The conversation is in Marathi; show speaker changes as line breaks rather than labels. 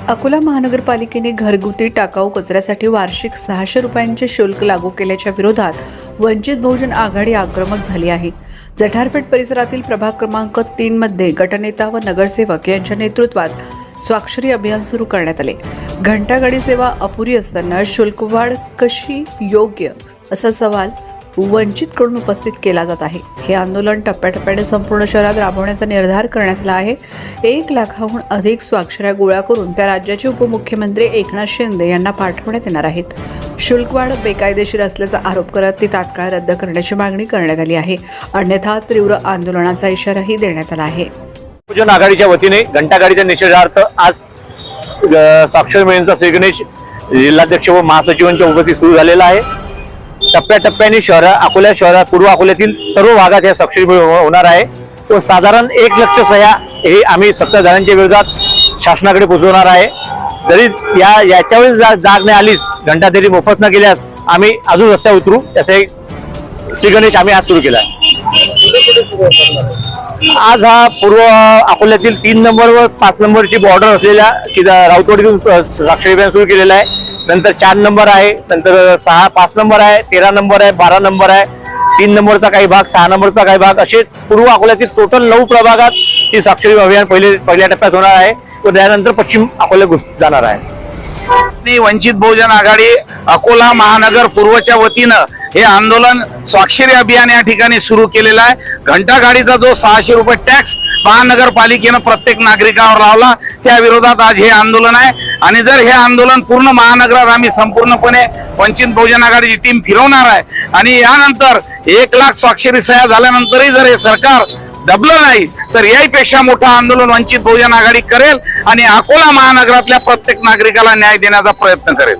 अकोला महानगरपालिकेने घरगुती टाकाऊ कचऱ्यासाठी वार्षिक 600 रुपयांचे शुल्क लागू केल्याच्या विरोधात वंचित बहुजन आघाडी आक्रमक झाली आहे। जठारपेठ परिसरातील प्रभाग क्रमांक 3 मध्ये गटनेता व नगरसेवक यांच्या नेतृत्वात स्वाक्षरी अभियान सुरू करण्यात आले। घंटागाडी सेवा अपुरी असताना शुल्कवाढ कशी योग्य असा सवाल वंचितकडून उपस्थित केला जात आहे। हे आंदोलन टप्प्याटप्प्याने संपूर्ण शहरात राबवण्याचा निर्धार करण्यात आला आहे। 1 लाखाहून अधिक स्वाक्षऱ्या गोळा करून त्या राज्याचे उपमुख्यमंत्री एकनाथ शिंदे यांना पाठवण्यात येणार आहेत। शुल्कवाढ बेकायदेशीर असल्याचा आरोप करत ती तात्काळ रद्द करण्याची मागणी करण्यात आली आहे, अन्यथा तीव्र आंदोलनाचा इशाराही देण्यात आला आहे।
बहुजन आघाडीच्या वतीने घंटागाडीच्या निषेधार्थ आज स्वाक्षरी मोहिमेचा श्रीगणेश जिल्हाध्यक्ष व महासचिवांच्या उपस्थितीत सुरू झालेला आहे। टप्प्याटप्प्याने अकोला शहरात पूर्व अकोल्यातील सर्व भागात या स्वाक्षरी होणार आहे व साधारण 1 लाख सह्या हे आम्ही सत्ताधाऱ्यांच्या विरोधात शासनाकडे पोहोचवणार आहे। जरी याच्यावर जाग नाही आलीच, घंटा तरी मोफत न केल्यास आम्ही अजून रस्त्यावर उतरू, असे श्रीगणेश आम्ही आज सुरू केला आहे। आज हा पूर्व अकोल्यातील 3 नंबर व 5 नंबरची बॉर्डर असलेल्या राऊतवाडीतून स्वाक्षरी अभियान सुरू केलेलं आहे। नंतर 4 नंबर आहे, नंतर 5 नंबर आहे, 13 नंबर आहे, 12 नंबर आहे, 3 नंबरचा काही भाग, 6 नंबरचा काही भाग, असे पूर्व अकोल्यातील टोटल 9 प्रभागात ही स्वाक्षरी अभियान पहिल्या टप्प्यात होणार आहे व त्यानंतर पश्चिम अकोला जाणार आहे।
वंचित बहुजन आघाडी अकोला महानगर पूर्वच्या वतीनं हे आंदोलन स्वाक्षरी अभियान या ठिकाणी सुरू केलेलं आहे। घंटागाडीचा जो 600 रुपये टॅक्स महानगरपालिकेनं प्रत्येक नागरिकावर लावला, त्या विरोधात आज हे आंदोलन आहे। आणि जर हे आंदोलन पूर्ण महानगरात आम्ही संपूर्णपणे वंचित बहुजन आघाडीची टीम फिरवणार आहे आणि यानंतर 1 लाख स्वाक्षरी सह्या झाल्यानंतरही जर हे सरकार दबलं नाही तर याहीपेक्षा मोठं आंदोलन वंचित बहुजन आघाडी करेल आणि अकोला महानगरातल्या प्रत्येक नागरिकाला न्याय देण्याचा प्रयत्न करेल।